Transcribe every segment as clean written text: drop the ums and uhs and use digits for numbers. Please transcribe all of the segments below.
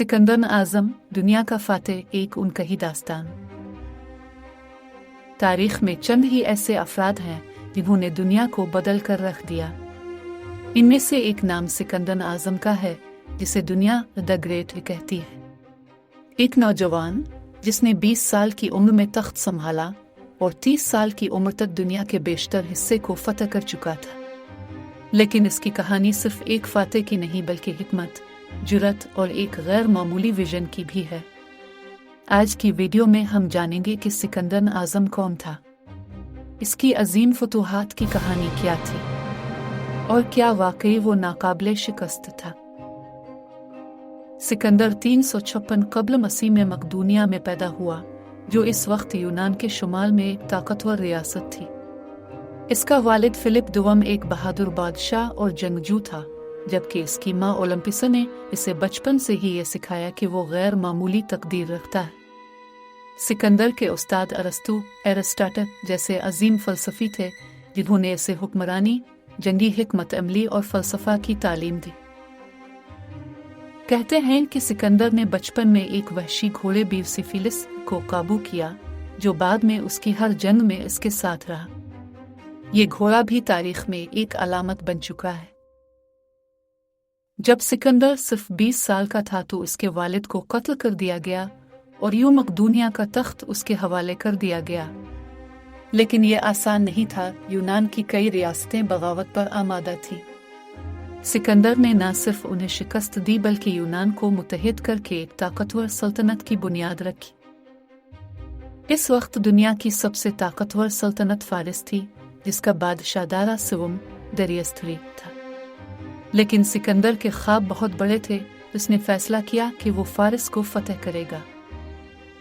सिकंदर आज़म, दुनिया का फातेह, एक उनका ही दास्तान। तारीख में चंद ही ऐसे अफराद हैं जिन्होंने दुनिया को बदल कर रख दिया। इनमें से एक नाम सिकंदर आज़म का है, जिसे दुनिया द ग्रेट कहती है। एक नौजवान जिसने 20 साल की उम्र में तख्त संभाला और 30 साल की उम्र तक दुनिया के बेशतर हिस्से को फतह कर चुका था। लेकिन इसकी कहानी सिर्फ एक फातेह की नहीं, बल्कि हिकमत, जुर्रत और एक गैर मामूली विजन की भी है। आज की वीडियो में हम जानेंगे कि सिकंदर आज़म कौन था, इसकी अजीम फतूहात की कहानी क्या थी और क्या वाकई वो नाकाबिले शिकस्त था। सिकंदर 356 कब्ल मसीह में मकदूनिया में पैदा हुआ, जो इस वक्त यूनान के शुमाल में एक ताकतवर रियासत थी। इसका वालिद फिलिप दुवम एक बहादुर बादशाह और जंगजू था, जबकि इसकी माँ ओलंपिसा ने इसे बचपन से ही ये सिखाया कि वो गैर मामूली तकदीर रखता है। सिकंदर के उस्ताद एरिस्टाटल जैसे अजीम फ़लसफ़ी थे, जिन्होंने इसे हुक्मरानी, जंगी हिकमत अमली और फ़लसफ़ा की तालीम दी। कहते हैं कि सिकंदर ने बचपन में एक वहशी घोड़े ब्यूसिफिलिस को काबू किया, जो बाद में उसकी हर जंग में इसके साथ रहा। ये घोड़ा भी तारीख में एक अलामत बन चुका है। जब सिकंदर सिर्फ 20 साल का था तो उसके वालिद को कत्ल कर दिया गया और यूं मकदूनिया का तख्त उसके हवाले कर दिया गया। लेकिन यह आसान नहीं था। यूनान की कई रियासतें बगावत पर आमादा थीं। सिकंदर ने न सिर्फ उन्हें शिकस्त दी, बल्कि यूनान को मुत्तहिद करके एक ताकतवर सल्तनत की बुनियाद रखी। इस वक्त दुनिया की सबसे ताकतवर सल्तनत फारिस थी, जिसका बादशाह दारा सिवम दरियास्तरी था। लेकिन सिकंदर के ख्वाब बहुत बड़े थे। उसने फैसला किया कि वो फारिस को फतह करेगा।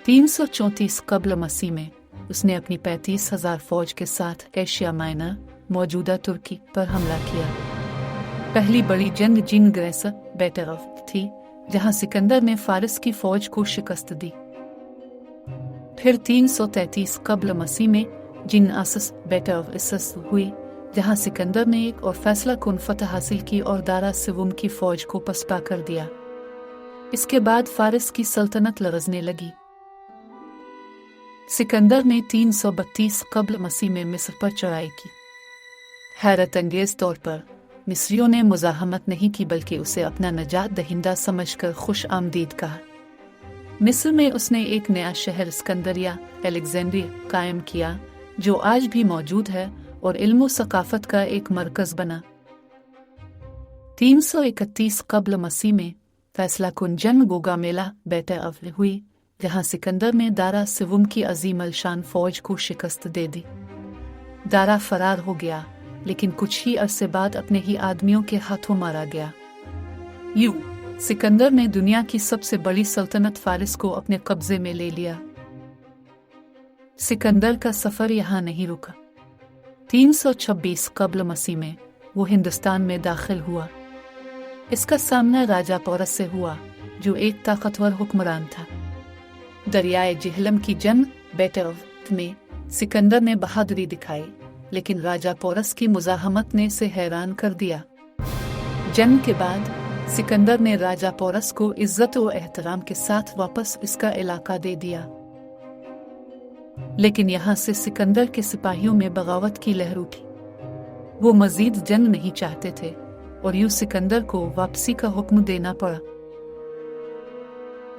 334 कब्ल मसीह में उसने अपनी 35,000 फौज के साथ एशिया माइनर, मौजूदा तुर्की, पर हमला किया। पहली बड़ी जंग जिन ग्रेस बैटरफ थी, जहां सिकंदर ने फारिस की फौज को शिकस्त दी। फिर 333 कब्ल मसीह में जिन आसस बैटरफ इसस हुई, जहां सिकंदर ने एक और फैसला कुन फतह हासिल की और दारा सिवम की फौज को पसपा कर दिया। इसके बाद फारिस की सल्तनत लरजने लगी। सिकंदर ने 332 कब्ल मसीह में मिस्र पर चढ़ाई की। हैरत अंगेज तौर पर मिस्रियों ने मुज़ाहमत नहीं की, बल्कि उसे अपना नजात दहिंदा समझकर खुश आमदीद कहा। मिस्र में उसने एक नया शहर सिकंदरिया अलेक्जेंड्रिया कायम किया, जो आज भी मौजूद है और इल्म सकाफत का एक मरकज बना। 331 कब्ल मसीह में फैसला कुन जंग गोगामेला बैटरफ हुई, जहां सिकंदर ने दारा सिवम की अजीम अलशान फौज को शिकस्त दे दी। दारा फरार हो गया, लेकिन कुछ ही अरसे बाद अपने ही आदमियों के हाथों मारा गया। यूं सिकंदर ने दुनिया की सबसे बड़ी सल्तनत फारिस को अपने कब्जे में ले लिया। सिकंदर का सफर यहाँ नहीं रुका। 326 कब्ल मसीह में वो हिंदुस्तान में दाखिल हुआ। इसका सामना राजा पोरस से हुआ, जो एक ताकतवर हुक्मरान था। दरियाए जिहलम की जंग बैटरफ में सिकंदर ने बहादुरी दिखाई, लेकिन राजा पोरस की मुज़ाहमत ने इसे हैरान कर दिया। जंग के बाद सिकंदर ने राजा पोरस को इज्जत और एहतराम के साथ वापस इसका इलाका दे दिया। लेकिन यहाँ से सिकंदर के सिपाहियों में बगावत की लहर उठी। वो मजीद जंग नहीं चाहते थे और यूं सिकंदर को वापसी का हुक्म देना पड़ा।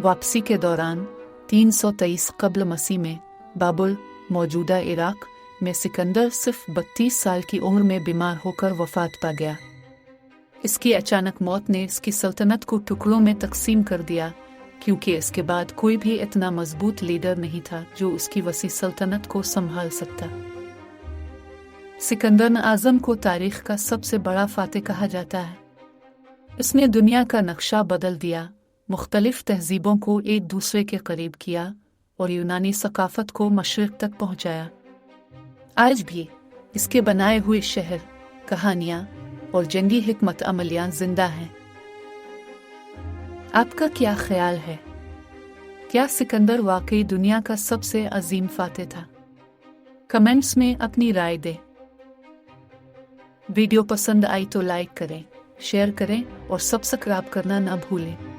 वापसी के दौरान 323 कब्ल मसीह में बाबुल, मौजूदा इराक में सिकंदर सिर्फ 32 साल की उम्र में बीमार होकर वफात पा गया। इसकी अचानक मौत ने इसकी सल्तनत को टुकड़ों में तकसीम कर दिया, क्योंकि इसके बाद कोई भी इतना मजबूत लीडर नहीं था जो उसकी वसी सल्तनत को संभाल सकता। सिकंदर आज़म को तारीख का सबसे बड़ा फातेह कहा जाता है। इसने दुनिया का नक्शा बदल दिया, मुख्तलिफ तहजीबों को एक दूसरे के करीब किया और यूनानी सकाफत को मशरिक तक पहुंचाया। आज भी इसके बनाए हुए शहर, कहानियां और जंगी हिकमत अमलियां जिंदा हैं। आपका क्या ख्याल है? क्या सिकंदर वाकई दुनिया का सबसे अजीम फातेह था? कमेंट्स में अपनी राय दें। वीडियो पसंद आई तो लाइक करें, शेयर करें और सब्सक्राइब करना ना भूलें।